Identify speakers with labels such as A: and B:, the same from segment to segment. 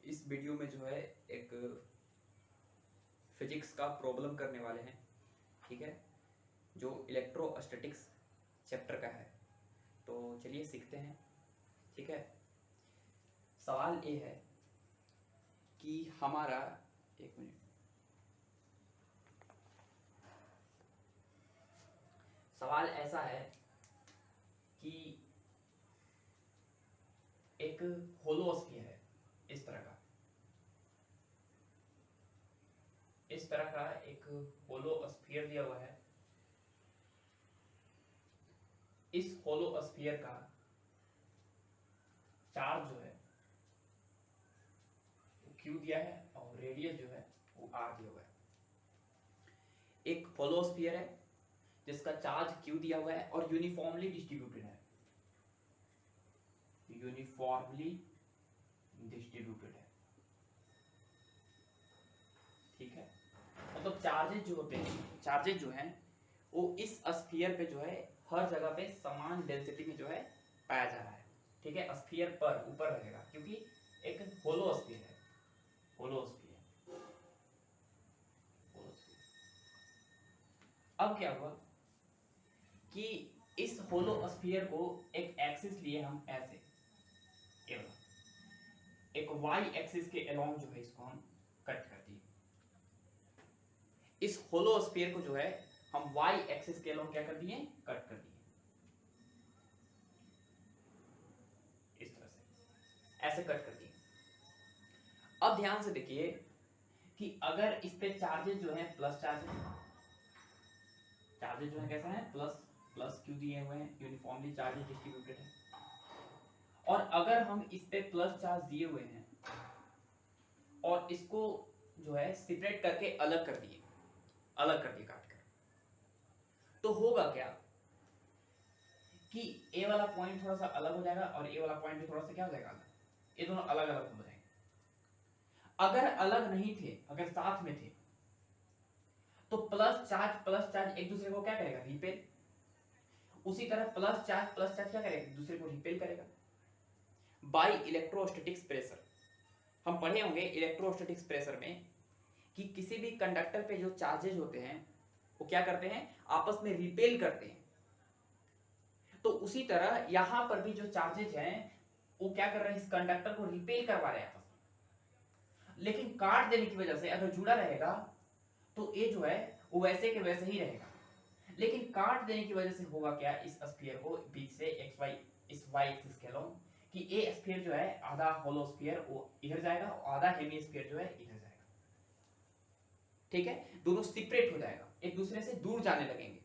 A: इस वीडियो में जो है एक फिजिक्स का प्रॉब्लम करने वाले हैं, ठीक है, जो इलेक्ट्रोस्टैटिक्स चैप्टर का है। तो चलिए सीखते हैं, ठीक है। सवाल ये है कि हमारा, एक मिनट, सवाल ऐसा है कि एक होलोस्फीयर है, इस तरह का एक होलोस्फीयर दिया हुआ है। इस होलोस्फीयर का चार्ज जो है वो Q दिया है और रेडियस जो है वो R दिया हुआ है। एक होलोस्फीयर है जिसका चार्ज Q दिया हुआ है और यूनिफॉर्मली डिस्ट्रीब्यूटेड है, ठीक है। मतलब चार्जेज जो हैं वो इस स्फीयर पे जो है हर जगह पे समान डेंसिटी में जो है पाया जा रहा है, ठीक है। स्फीयर पर ऊपर रहेगा क्योंकि एक होलोस्फीयर है। अब क्या हुआ कि इस होलोस्फीयर को एक एक्सिस लिए हम ऐसे, एक वाई एक्सिस के अलोंग जो है इसको हम कट कर दिए। इस होलोस्फीयर को जो है हम वाई एक्सिस के अलोंग क्या कर दिए, कट कर दिए, इस तरह से ऐसे कट कर दिए। अब ध्यान से देखिए कि अगर इस पे चार्जेस जो है प्लस चार्जेस जो है कैसा है, प्लस क्यू दिए हुए हैं, यूनिफॉर्मली चार्जेस डिस्ट्रीब्यूटेड है। और अगर हम इस पे प्लस चार्ज दिए हुए हैं और इसको जो है सेपरेट करके अलग कर दिए काट कर, तो होगा क्या कि ए वाला पॉइंट थोड़ा सा अलग हो जाएगा और ए वाला पॉइंट भी थोड़ा सा क्या हो जाएगा अलग, ये दोनों अलग अलग हो जाएंगे। अगर अलग नहीं थे, अगर साथ में थे, तो प्लस चार्ज एक दूसरे को क्या करेगा, रिपेल। उसी तरह प्लस चार्ज क्या करेगा, एक दूसरे को रिपेल करेगा बाय इलेक्ट्रोस्टैटिक्स प्रेशर। हम पढ़े होंगे इलेक्ट्रोस्टैटिक्स प्रेशर में कि किसी भी कंडक्टर पे जो चार्जेज होते हैं वो क्या करते हैं, आपस में रिपेल करते हैं। तो उसी तरह यहां पर भी जो चार्जेज हैं वो क्या कर रहे हैं, इस कंडक्टर को रिपेल करवा रहे हैं आपस में। लेकिन काट देने की वजह से अगर जुड़ा रहेगा तो ये जो है वो वैसे के वैसे ही रहेगा। लेकिन काट देने की वजह से होगा क्या, इस स्फीयर को बीच से इस वाई एक्सिस के अलोंग, कि ए स्फीयर जो है आधा होलोस्फीयर वो इधर जाएगा और आधा हेमिस्फीयर जो है इधर जाएगा, ठीक है। दोनों सेपरेट हो जाएगा, एक दूसरे से दूर जाने लगेंगे।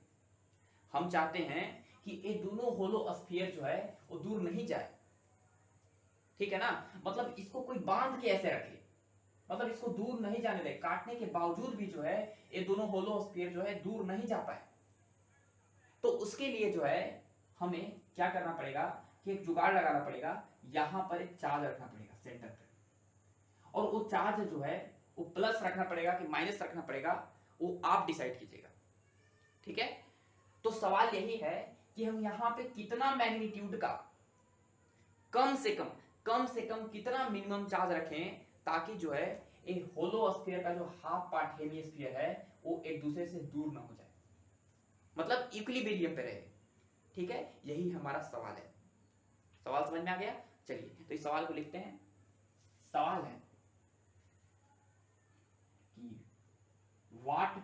A: हम चाहते हैं कि ये दोनों होलोस्फीयर जो है वो दूर नहीं जाए, ठीक है ना। मतलब इसको कोई बांध के ऐसे रखे, मतलब इसको दूर नहीं जाने दे। काटने के बावजूद भी जो है ये दोनों होलोस्फीयर जो है दूर नहीं जा पाए। तो उसके लिए जो है हमें क्या करना पड़ेगा कि एक जुगाड़ लगाना पड़ेगा, यहां पर एक चार्ज रखना पड़ेगा सेंटर पे, और वो चार्ज जो है वो प्लस रखना पड़ेगा कि माइनस रखना पड़ेगा, वो आप डिसाइड कीजिएगा, ठीक है। तो सवाल यही है कि हम यहां पे कितना मैग्नीट्यूड का कम से कम कितना मिनिमम चार्ज रखें ताकि जो है ये होलोस्फीयर का जो हाफ पार्ट हेमिस्फीयर है वो एक दूसरे से दूर ना हो जाए, मतलब इक्विलिब्रियम पे रहे, ठीक है। यही हमारा सवाल है। सवाल समझ में आ गया? चलिए तो इस सवाल को लिखते हैं। सवाल है कि what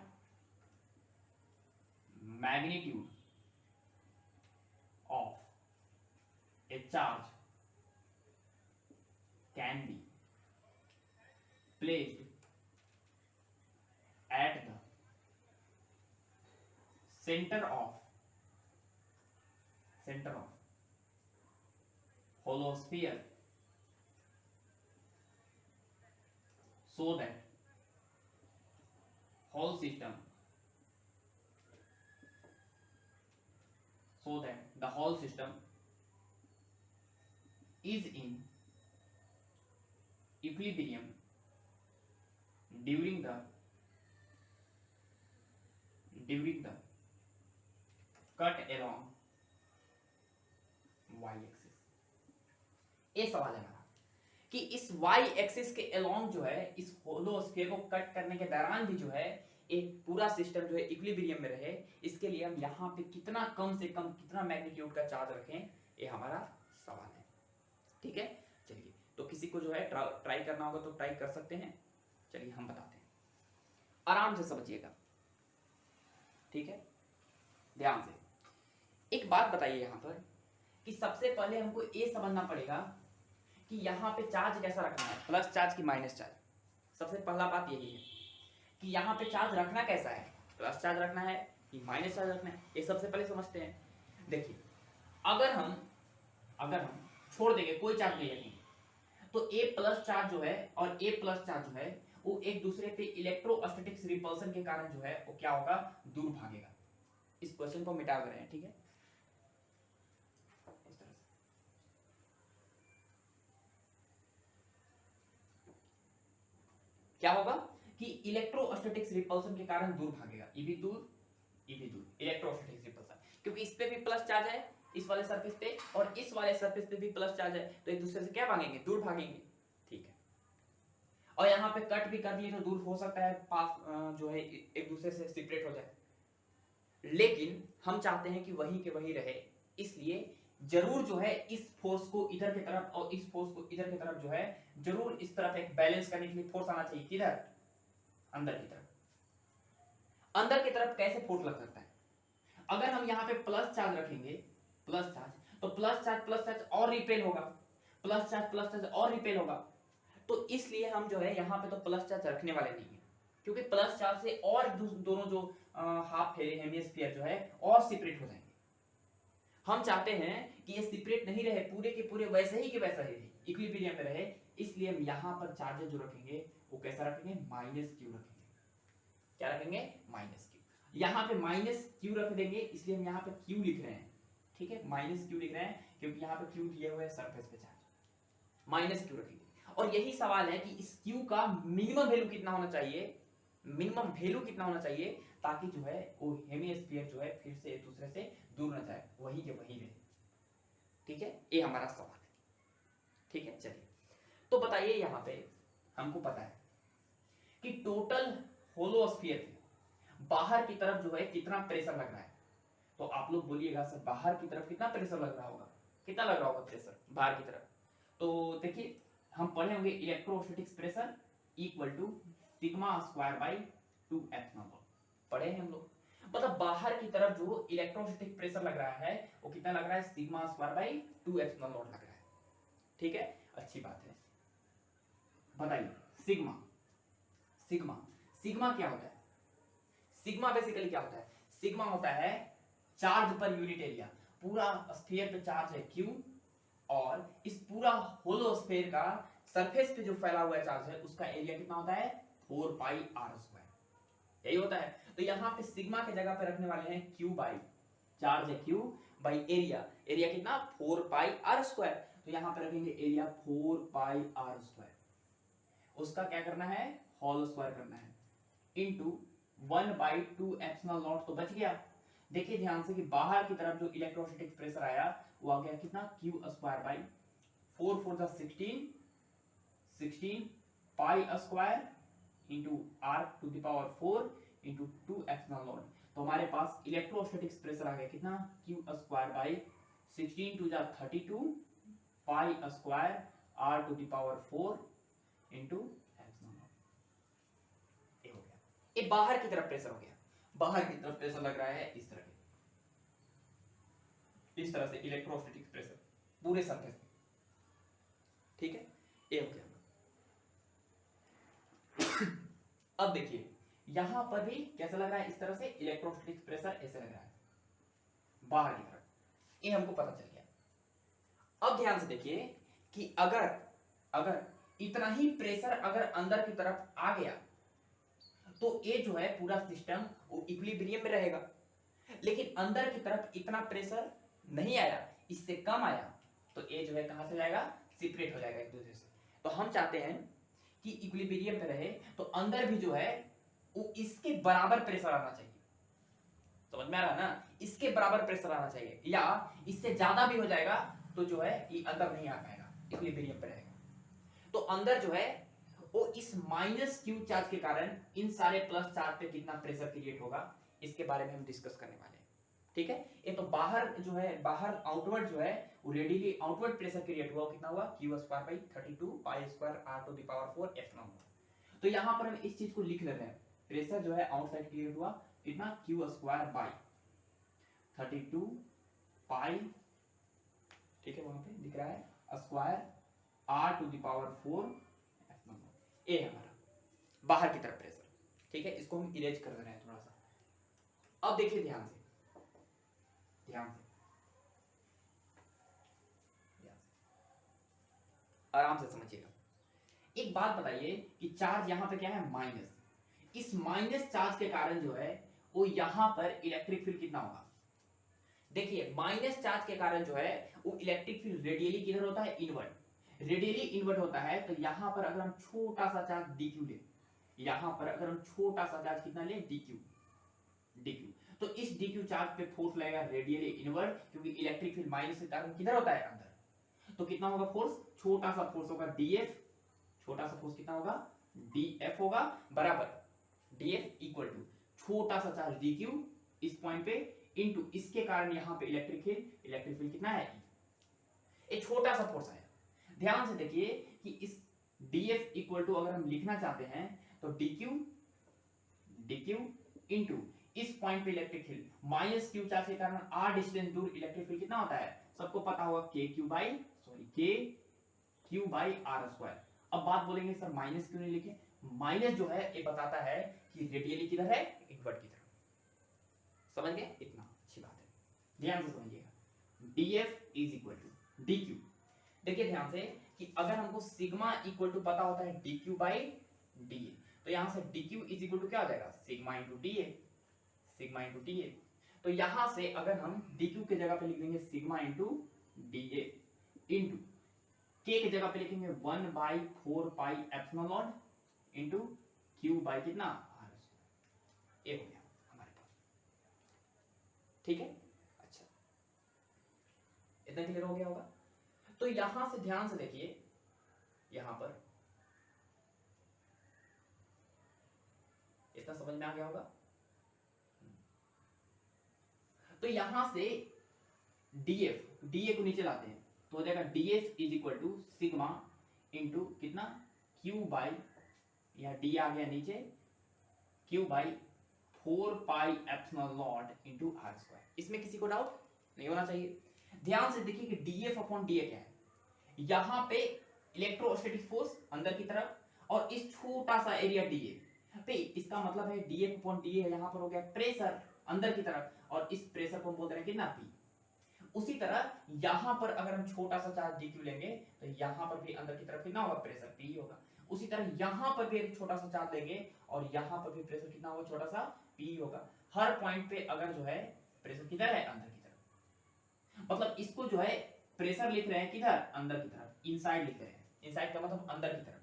A: magnitude of A charge can be placed at the center of holosphere so that whole system the whole system is in equilibrium during the cut along y axis। ये सवाल है हमारा कि इस y एक्सिस के along जो है इस होलो स्फीयर को कट करने के दौरान भी जो है एक पूरा सिस्टम जो है इक्विलिब्रियम में रहे, इसके लिए हम यहाँ पे कितना कम से कम कितना मैग्नीट्यूड का चार्ज रखें, ये हमारा सवाल है। ठीक है, चलिए तो किसी को जो है ट्राई करना होगा तो ट्राई कर सकते हैं। चलिए हम बताते हैं, आराम से समझिएगा। ठीक है, ध्यान से एक बात बताइए यहाँ पर कि सबसे पहले हमको ये समझना पड़ेगा कि यहाँ पे चार्ज कैसा रखना है, प्लस चार्ज की माइनस चार्ज। सबसे पहला बात यही है कि यहाँ पे चार्ज रखना कैसा है, प्लस चार्ज रखना है कि माइनस चार्ज रखना है, ये सबसे पहले समझते हैं। देखिए अगर हम छोड़ देंगे कोई चार्ज नहीं रखेंगे तो ए प्लस चार्ज जो है और ए प्लस चार्ज जो है वो एक दूसरे पे इलेक्ट्रोस्टैटिक्स रिपल्सन के कारण जो है वो क्या होगा, दूर भागेगा। इस क्वेश्चन को मिटा रहे हैं। ठीक है, इस तरह से क्या होगा कि इलेक्ट्रोस्टैटिक्स रिपल्सन के कारण दूर भागेगा, ये भी दूर इलेक्ट्रोस्टैटिक्स रिपल्सन, क्योंकि इस पे भी प्लस चार्ज है इस वाले सरफेस पे और इस वाले सरफेस पे भी प्लस चार्ज है, तो एक दूसरे से क्या भागेंगे, दूर भागेंगे। ठीक है, और यहाँ पे कट भी कर दिए तो दूर हो सकता है पास जो है एक दूसरे से सेपरेट हो जाए, लेकिन हम चाहते हैं कि वहीं के वहीं रहे, इसलिए जरूर जो है इस फोर्स को इधर की तरफ और इस फोर्स को इधर की तरफ जो है जरूर इस तरफ एक बैलेंस करने के लिए फोर्स आना चाहिए। किधर, अंदर की तरफ। अंदर की तरफ कैसे फोर्स लग सकता है, अगर हम यहाँ पे प्लस चार्ज रखेंगे, प्लस चार्ज, तो प्लस चार्ज और रिपेल होगा, प्लस चार्ज और रिपेल होगा, तो इसलिए हम जो है यहाँ पे तो प्लस चार्ज रखने वाले नहीं है, क्योंकि प्लस चार्ज से और दोनों जो हाफ फेरे हेमिस्फीयर जो है और सेपरेट हो जाएंगे। हम चाहते हैं कि ये सेपरेट नहीं रहे, पूरे के पूरे वैसे ही के वैसा ही इक्विलिब्रियम में रहे, इसलिए हम यहाँ पर चार्जेस जो रखेंगे वो कैसा रखेंगे, माइनस क्यू रखेंगे। क्या रखेंगे, माइनस क्यू। यहाँ पे माइनस क्यू रख देंगे, इसलिए हम यहाँ पे क्यू लिख रहे हैं। ठीक है, माइनस क्यू लिख रहे हैं क्योंकि यहाँ पे क्यू दिए हुए है सरफेस पे चार्ज, माइनस क्यू रखेंगे। और यही सवाल है कि इस क्यू का मिनिमम वैल्यू कितना होना चाहिए, मिनिमम वैल्यू कितना होना चाहिए ताकि जो है वो हेमिस्फीयर जो है फिर से एक दूसरे से दूर न जाए, वही के वही रहे। ठीक है, ये हमारा सवाल है। ठीक है, चलिए तो बताइए, यहाँ पे हमको पता है कि टोटल होलोस्फीयर पे बाहर की तरफ जो है कितना प्रेशर लग रहा है, तो आप लोग बोलिएगा सर बाहर की तरफ कितना प्रेशर लग रहा होगा, कितना लग रहा होगा प्रेशर बाहर की तरफ। तो देखिए हम पढ़े होंगे electrostatics pressure equal to sigma square by 2 epsilon naught, पढ़े हैं हम लोग। मतलब बाहर की तरफ जो इलेक्ट्रोस्टैटिक प्रेशर लग रहा है वो कितना लग रहा है, sigma square by 2 epsilon not लग रहा है। ठीक है, अच्छी बात है। बताइए सिग्मा सिग्मा सिग्मा क्या होता है, सिग्मा बेसिकली क्या होता है, सिग्मा होता है चार्ज पर यूनिट एरिया। पूरा स्फीयर पे चार्ज है Q और इस पूरा होलो स्फीयर का सरफेस पे जो फैला हुआ चार्ज है उसका एरिया कितना होता है, 4 पाई आर स्क्वायर, यही होता है। तो यहाँ पे सिग्मा के जगह पे रखने वाले हैं Q बाई, चार्ज है Q बाई एरिया, एरिया कितना 4 पाई आर स्क्वायर, तो यहाँ पे रखेंगे एरिया 4 पाई आर स्क्वायर, उसका क्या करना है, होल स्क्वायर करना है, इनटू 1/2 एप्सिलॉन नॉट, तो बच गया। देखिए ध्यान से कि बाहर की तरफ जो इलेक्ट्रोस्टैटिक प्रेशर आया वो आ गया कितना, Q स्क्वायर बाई 4 4 जा 16 pi square into r to the power 4 into 2 epsilon naught, तो हमारे पास इलेक्ट्रोस्टैटिक प्रेशर आ गया कितना, Q स्क्वायर बाई 16 2 जा 32 pi square r to the power 4 into epsilon naught. ये हो गया, ये बाहर की तरफ प्रेशर हो गया, बाहर की तरफ प्रेशर लग रहा है इस तरह से इलेक्ट्रोस्टैटिक प्रेशर पूरे सरफेस पे। ठीक है, ये हो गया। अब देखिए यहां पर भी कैसा लग रहा है, इस तरह से इलेक्ट्रोस्टैटिक प्रेशर ऐसे लग रहा है बाहर की तरफ, ये हमको पता चल गया। अब ध्यान से देखिए कि अगर इतना ही प्रेशर अगर अंदर की तरफ आ गया तो ये जो है पूरा सिस्टम वो इक्विलिब्रियम में रहेगा, लेकिन अंदर की तरफ इतना प्रेशर नहीं आया, इससे कम आया, तो ये जो है कहां से जाएगा, सेपरेट हो जाएगा एक दूसरे से। तो हम चाहते हैं कि इक्विलिब्रियम पे रहे, तो अंदर भी जो है वो इसके बराबर प्रेशर आना चाहिए, समझ में आ रहा है ना, इसके बराबर प्रेशर आना चाहिए, या इससे ज्यादा भी हो जाएगा तो जो है ये अंदर नहीं आ पाएगा, इक्विलिब्रियम पे रहेगा। तो अंदर जो है वो इस माइनस क्यू चार्ज के कारण इन सारे प्लस चार्ज पे कितना प्रेशर क्रिएट होगा इसके बारे में हम डिस्कस करने वाले हैं। ठीक है, ये तो बाहर जो है, बाहर आउटवर्ड जो है वो रेडियली आउटवर्ड प्रेशर क्रिएट हुआ, कितना हुआ q square by 32 pi square r to the power 4 epsilon naught. तो यहां पर हम इस चीज को लिख लेते हैं, प्रेशर जो है आउटसाइड क्रिएट हुआ कितना q स्क्वायर बाई 32 पाई, ठीक है वहां पे दिख रहा है square r to the power 4 epsilon naught. ये है हमारा बाहर की तरफ प्रेशर। ठीक है, इसको हम इरेज कर रहे हैं थोड़ा सा। अब देखिए ध्यान से, ध्यान से, आराम से समझिएगा। एक बात बताइए कि चार्ज यहां पे क्या है माइनस, इस माइनस चार्ज के कारण जो है वो यहां पर इलेक्ट्रिक फील्ड कितना होगा। देखिए माइनस चार्ज के कारण जो है वो इलेक्ट्रिक फील्ड रेडियली किधर होता है, इनवर्ट, रेडियली इनवर्ट होता है। तो यहां पर अगर हम छोटा सा चार्ज dq ले, यहां पर अगर हम छोटा सा चार्ज कितना ले dq, तो इस dq चार्ज पे फोर्स लगेगा रेडियली इनवर्ट, क्योंकि इलेक्ट्रिक फील्ड माइनस के कारण किधर होता है अंदर। तो कितना होगा फोर्स, छोटा सा फोर्स होगा df, छोटा सा फोर्स कितना होगा df होगा, बराबर df इक्वल टू छोटा सा चार्ज dq इस पॉइंट पे इनटू इसके कारण यहां पे इलेक्ट्रिक फील्ड कितना है, एक छोटा सा फोर्स आया। ध्यान से देखिए कि इस df इक्वल टू अगर हम लिखना चाहते हैं तो dq इनटू इस पॉइंट पे electric field minus q charge के कारण r डिस्टेंस दूर इलेक्ट्रिक फील्ड कितना होता है, सबको पता होगा kq बाई r स्क्वायर। अब बात बोलेंगे सर माइनस क्यों नहीं लिखे, माइनस जो है ये बताता है कि रेडियली किधर है, इनवर्ट की तरफ। समझ गए, इतना अच्छी बात है, ध्यान से समझिएगा। df is equal to dq। देखिए ध्यान से कि अगर हमको सिग्मा इक्वल टू पता होता है dq बाई da, तो यहां से dq इज इक्वल टू क्या हो जाएगा, sigma into da, sigma into da। तो यहां से अगर हम dq के जगह पे लिख देंगे sigma into da into k की जगह पे लिखेंगे 1 by 4 pi epsilon naught into q by कितना r स्क्वायर। ये हो गया हमारे पास। ठीक है, अच्छा इतना क्लियर हो गया होगा। तो यहां से ध्यान से देखिए, यहां पर इतना समझ में आ गया होगा। तो यहां से df को नीचे लाते हैं तो हो जाएगा df is equal to sigma into कितना q बाई, या d आ गया नीचे, q by 4 pi epsilon naught into r square. इसमें किसी को डाउट नहीं होना चाहिए। ध्यान से देखिए कि df अपॉन da क्या है, यहां पे इलेक्ट्रोस्टैटिक फोर्स अंदर की तरफ और इस छोटा सा एरिया da पे, इसका मतलब है df अपॉन da यहां पर हो गया प्रेशर अंदर की तरफ, और इस प्रेशर को हम बोलते हैं कितना p। उसी तरह यहां पर अगर हम छोटा सा चार्ज dq लेंगे तो यहां पर भी अंदर की तरफ कितना होगा, प्रेशर p होगा। उसी तरह यहां पर भी एक छोटा सा चार्ज लेंगे और यहां पर भी प्रेशर कितना होगा, छोटा सा p होगा। हर पॉइंट पे अगर जो है प्रेशर किधर है, अंदर की तरफ। मतलब इसको जो है प्रेशर लिख रहे हैं किधर, अंदर की तरफ, इनसाइड लिख रहे हैं। इनसाइड का मतलब अंदर की तरफ,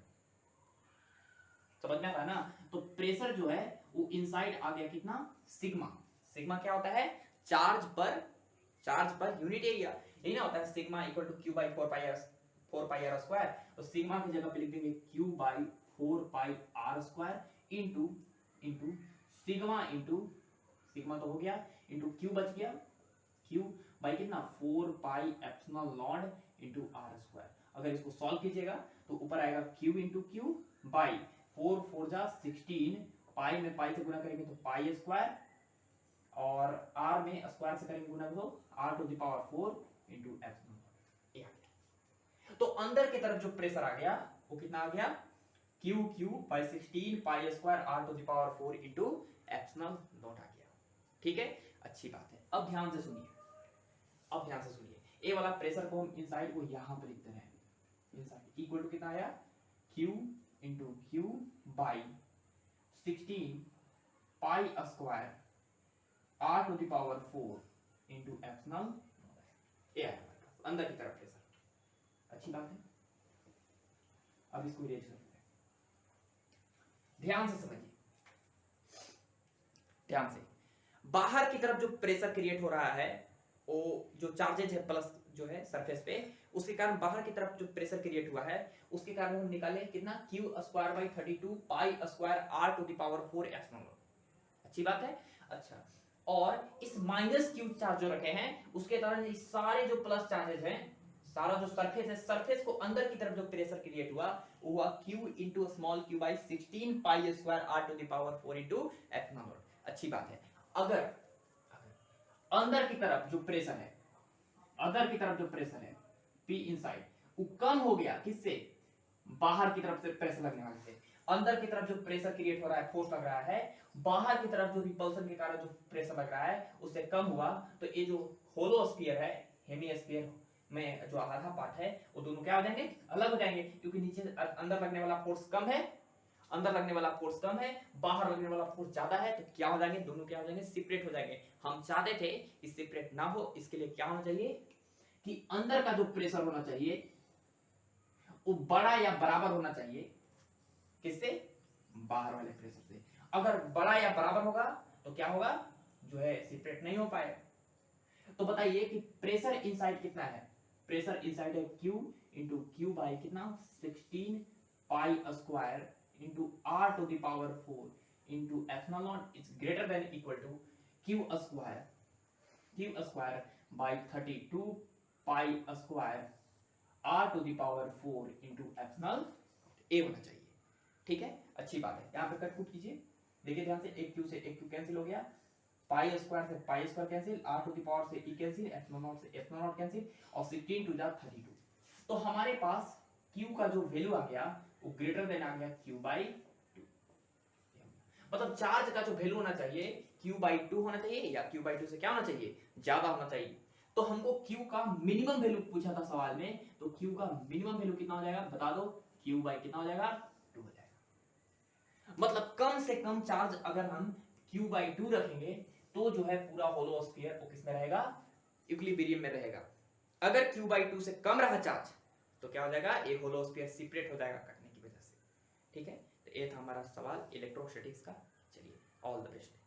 A: समझ में आ रहा है ना। तो प्रेशर जो है वो इनसाइड आ गया कितना, सिग्मा। सिग्मा क्या होता है, चार्ज पर यूनिट एरिया, यही ना होता है sigma equal to q by 4 pi r square. तो सिग्मा की जगह पे लिख देंगे q by 4 pi r square into sigma तो हो गया, इंटू q बच गया, q बाई कितना 4 pi epsilon naught into r square. अगर इसको सॉल्व कीजिएगा तो ऊपर आएगा q इंटू q बाई 4 4 जा 16, पाई में पाई से गुना करेंगे तो पाई स्क्वायर, और r में स्क्वायर से करेंगे गुना तो r to the power 4 into epsilon naught. तो अंदर की तरफ जो प्रेशर आ गया वो कितना आ गया, q by 16 pi square r to the power 4 into epsilon not आ गया। ठीक है, अच्छी बात है। अब ध्यान से सुनिए, ए वाला प्रेशर को हम इनसाइड को यहां पर लिखते हैं, इनसाइड इक्वल टू कितना आया, q into q by 16 pi square r to the power 4 into epsilon naught. ये है अंदर की तरफ प्रेशर। अच्छी बात है, अब इसको इरेज करते हैं। ध्यान से समझिए, ध्यान से, बाहर की तरफ जो प्रेशर क्रिएट हो रहा है वो जो चार्जेज है प्लस जो है सरफेस पे, उसके कारण बाहर की तरफ जो प्रेशर क्रिएट हुआ है उसके कारण हम निकाले कितना Q²/32 π² r⁴ एप्सिलॉन। अच्छी बात है। अच्छा, और इस -Q चार्ज जो रखे हैं उसके कारण इस सारे जो प्लस चार्जेस हैं, सारा जो सरफेस है, सरफेस को अंदर की तरफ जो प्रेशर क्रिएट हुआ वो हुआ Q × q/16 π² r⁴ एप्सिलॉन। अच्छी बात है। अगर अंदर की तरफ जो प्रेशर है, अंदर की तरफ जो प्रेशर है P इनसाइड वो कम हो गया, किससे? बाहर की तरफ से प्रेशर लगने वाले से। अंदर की तरफ जो प्रेशर क्रिएट हो रहा है, फोर्स लग रहा है, बाहर की तरफ जो रिपल्सन के कारण जो प्रेशर लग रहा है उससे कम हुआ, तो ये जो होलो स्फीयर है, हेमिस्फीयर में जो आधा पार्ट है वो दोनों क्या हो जाएंगे? अलग हो जाएंगे, क्योंकि नीचे अंदर लगने वाला फोर्स कम है, अंदर लगने वाला फोर्स कम है, बाहर लगने वाला फोर्स ज्यादा है, तो क्या हो जाएंगे? दोनों क्या हो जाएंगे? सेपरेट हो जाएंगे। हम चाहते थे कि सेपरेट ना हो, इसके लिए क्या होना चाहिए कि अंदर का जो प्रेशर होना चाहिए वो बड़ा या बराबर होना चाहिए, किससे? बाहर वाले प्रेशर से। अगर बड़ा या बराबर होगा तो क्या होगा? जो है सेपरेट नहीं हो पाएगा। तो बताइए कि प्रेशर इनसाइड कितना है? प्रेशर इनसाइड है Q × Q/ कितना 16 π² × r⁴ into epsilon naught is greater than equal to Q² by 32 π² r⁴ into epsilon a होना चाहिए। ठीक है, अच्छी बात है। यहाँ पे कट पुट कीजिए, देखिए ध्यान से, एक Q से एक Q कैंसिल हो गया, π² से π² कैंसिल, r⁴ से e कैंसिल, एप्सिलॉन नॉट से एप्सिलॉन नॉट कैंसिल, और 16 × 32। तो हमारे पास Q का जो वैल्यू आ गया वो ग्रेटर देन आ गया Q/2। मतलब चार्ज का जो वैल्यू होना चाहिए Q/2 होना चाहिए, या Q/2 से क्या होना चाहिए? ज्यादा होना चाहिए। तो हमको Q का मिनिमम वैल्यू पूछा था सवाल में, तो Q का मिनिमम वैल्यू कितना हो जाएगा? बता दो। Q by कितना हो जाएगा? 2 हो जाएगा। मतलब कम से कम चार्ज अगर हम Q/2 रखेंगे तो जो है पूरा होलो स्फीयर वो किसमें रहेगा? इक्विलिब्रियम में रहेगा। अगर Q/2 से कम रहा चार्ज तो क्या हो जाएगा? एक होलो स्फीयर सेपरेट हो जाएगा कटने की वजह से। ठीक है, तो ये था हमारा सवाल इलेक्ट्रोस्टैटिक्स का। चलिए, ऑल द बेस्ट।